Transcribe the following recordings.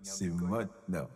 C'est maintenant.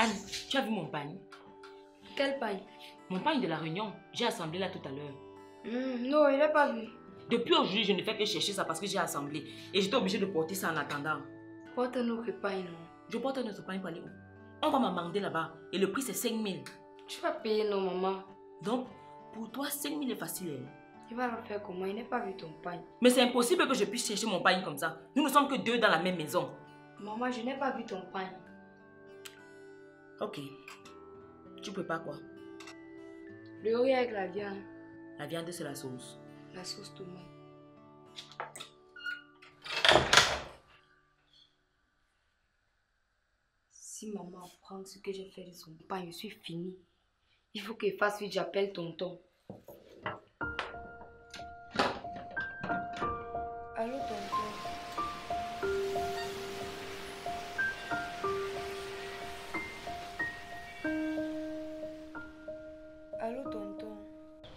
Anne, tu as vu mon pagne? Quel pagne? Mon pagne de la réunion. J'ai assemblé là tout à l'heure. Non, il n'a pas vu. Depuis aujourd'hui, je ne fais que chercher ça parce que j'ai assemblé. Et j'étais obligée de porter ça en attendant. Porte un autre pagne, non? Je porte un autre pagne pour aller où? On va m'amender là-bas. Et le prix, c'est 5 000. Tu vas payer, non, maman. Donc, pour toi, 5 000 est facile. Il va le faire comment? Il n'a pas vu ton pagne. Mais c'est impossible que je puisse chercher mon pagne comme ça. Nous ne sommes que deux dans la même maison. Maman, je n'ai pas vu ton pagne. Ok. Tu prépares quoi? Le riz avec la viande. La viande, c'est la sauce. La sauce tomate. Si maman apprend ce que j'ai fait de son pain, je suis finie. Il faut qu'elle fasse vite, j'appelle tonton. Allô, tonton? Allô, tonton?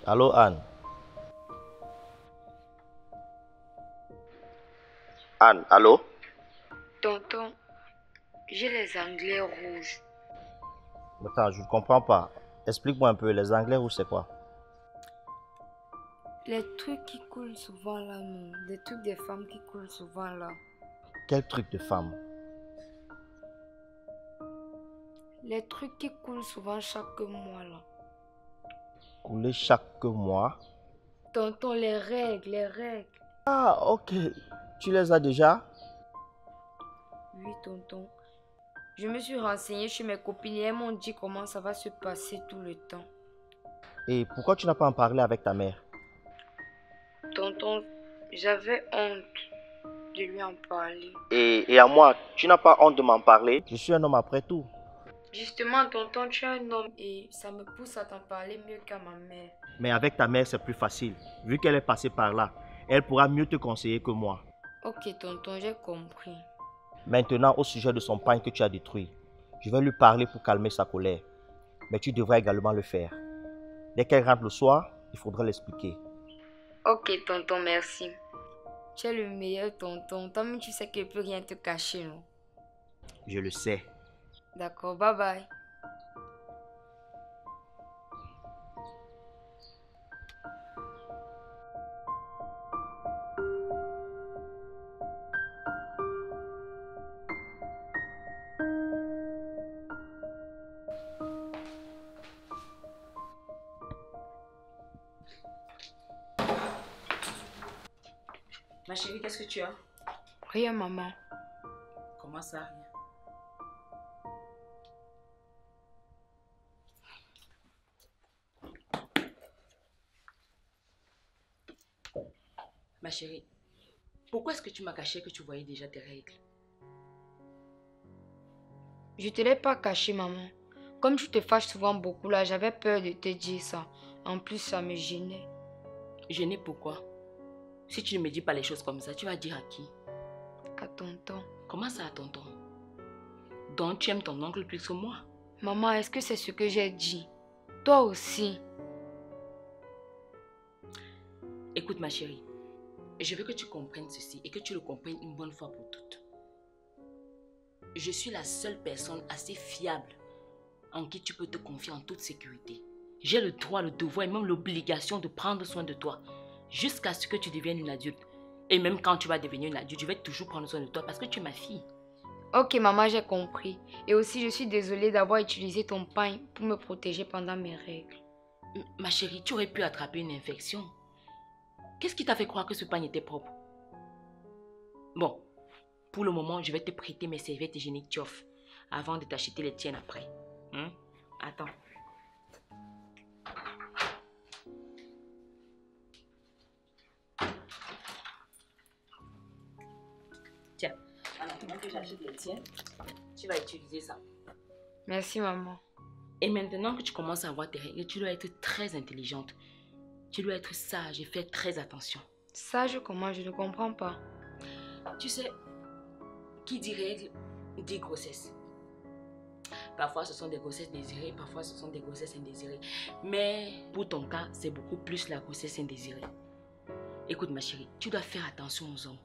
Allô, Anne? Anne, allô? Tonton, j'ai les anglais rouges. Attends, je ne comprends pas. Explique-moi un peu, les anglais rouges, c'est quoi? Les trucs qui coulent souvent là, non. Les trucs des femmes qui coulent souvent là. Quel truc de femme? Les trucs qui coulent souvent chaque mois là. Couler chaque mois? Tonton, les règles, les règles. Ah, ok. Tu les as déjà? Oui, tonton. Je me suis renseignée chez mes copines et elles m'ont dit comment ça va se passer tout le temps. Et pourquoi tu n'as pas en parlé avec ta mère? Tonton, J'avais honte de lui en parler. Et à moi, tu n'as pas honte de m'en parler? Je suis un homme après tout. Justement, tonton, tu es un homme et ça me pousse à t'en parler mieux qu'à ma mère. Mais avec ta mère, c'est plus facile. Vu qu'elle est passée par là, elle pourra mieux te conseiller que moi. Ok, tonton, j'ai compris. Maintenant, au sujet de son pain que tu as détruit, je vais lui parler pour calmer sa colère. Mais tu devras également le faire. Dès qu'elle rentre le soir, il faudra l'expliquer. Ok, tonton, merci. Tu es le meilleur tonton. Toi-même, tu sais que je ne peux rien te cacher, non? Je le sais. D'accord, bye bye. Ma chérie, qu'est-ce que tu as? Rien, maman. Comment ça, rien? Ma chérie, pourquoi est-ce que tu m'as caché que tu voyais déjà tes règles? Je te l'ai pas caché, maman. Comme tu te fâches souvent beaucoup là, j'avais peur de te dire ça. En plus, ça me gênait. Gêné pourquoi? Si tu ne me dis pas les choses comme ça, tu vas dire à qui? À tonton. Comment ça à tonton? Donc tu aimes ton oncle plus que moi? Maman, est-ce que c'est ce que j'ai dit? Toi aussi. Écoute ma chérie, je veux que tu comprennes ceci et que tu le comprennes une bonne fois pour toutes. Je suis la seule personne assez fiable en qui tu peux te confier en toute sécurité. J'ai le droit, le devoir et même l'obligation de prendre soin de toi jusqu'à ce que tu deviennes une adulte. Et même quand tu vas devenir une adulte, je vais toujours prendre soin de toi parce que tu es ma fille. Ok, maman, j'ai compris. Et aussi, je suis désolée d'avoir utilisé ton pain pour me protéger pendant mes règles. Ma chérie, tu aurais pu attraper une infection. Qu'est-ce qui t'a fait croire que ce pain était propre? Bon, pour le moment, je vais te prêter mes serviettes hygiéniques Tioff avant de t'acheter les tiennes après. Attends. Tiens, maintenant que j'achète les tiennes, tu vas utiliser ça. Merci, maman. Et maintenant que tu commences à avoir tes règles, tu dois être très intelligente. Tu dois être sage et faire très attention. Sage comment? Je ne comprends pas. Tu sais, qui dit règle, dit grossesse. Parfois, ce sont des grossesses désirées, parfois, ce sont des grossesses indésirées. Mais pour ton cas, c'est beaucoup plus la grossesse indésirée. Écoute, ma chérie, tu dois faire attention aux hommes.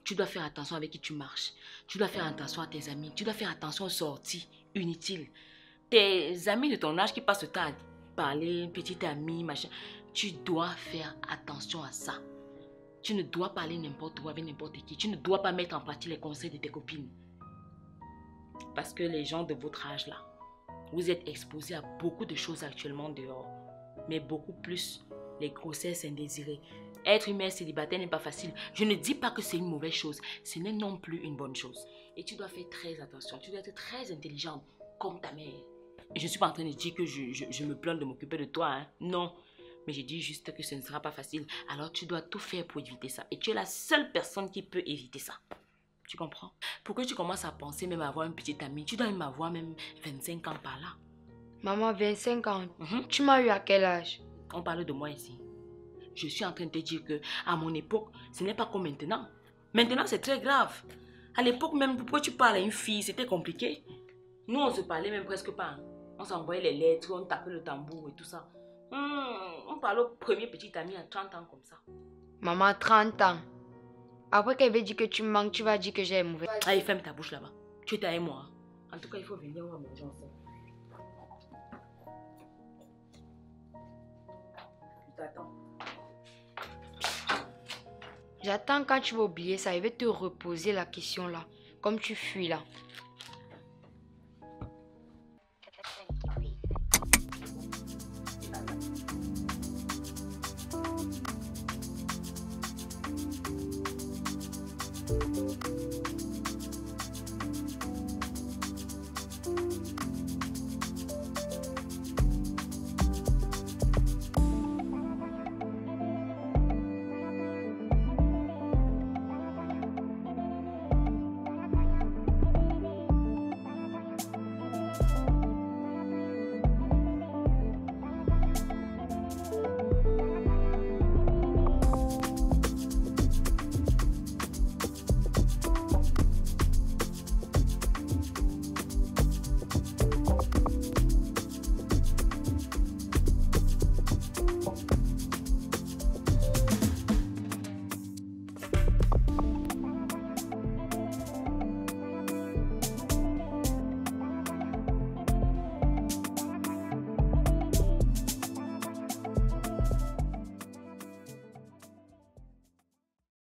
Tu dois faire attention avec qui tu marches. Tu dois faire attention à tes amis. Tu dois faire attention aux sorties inutiles. Tes amis de ton âge qui passent le temps à parler, petite amie, machin. Tu dois faire attention à ça. Tu ne dois pas aller n'importe où avec n'importe qui. Tu ne dois pas mettre en pratique les conseils de tes copines. Parce que les gens de votre âge là, vous êtes exposés à beaucoup de choses actuellement dehors. Mais beaucoup plus les grossesses indésirées. Être une mère célibataire n'est pas facile. Je ne dis pas que c'est une mauvaise chose. Ce n'est non plus une bonne chose. Et tu dois faire très attention. Tu dois être très intelligente comme ta mère. Et je ne suis pas en train de dire que je me plains de m'occuper de toi. Hein. Non. Mais je dis juste que ce ne sera pas facile. Alors tu dois tout faire pour éviter ça. Et tu es la seule personne qui peut éviter ça. Tu comprends? Pour que tu commences à penser même à avoir une petite amie, tu dois même avoir même 25 ans par là. Maman, 25 ans. Tu m'as eu à quel âge? On parle de moi ici. Je suis en train de te dire que à mon époque, ce n'est pas comme maintenant. Maintenant, c'est très grave. À l'époque même, pourquoi tu parles à une fille, c'était compliqué. Nous, on se parlait même presque pas. Hein. On s'envoyait les lettres, on tapait le tambour et tout ça. On parlait au premier petit ami à 30 ans comme ça. Maman, 30 ans. Après qu'elle veut dire que tu me manques, tu vas dire que j'ai mauvais. Allez, ferme ta bouche là-bas. Tu étais avec moi. En tout cas, il faut venir, on va manger ensemble. Je t'attends. J'attends quand tu vas oublier ça. Je vais te reposer la question là. Comme tu fuis là.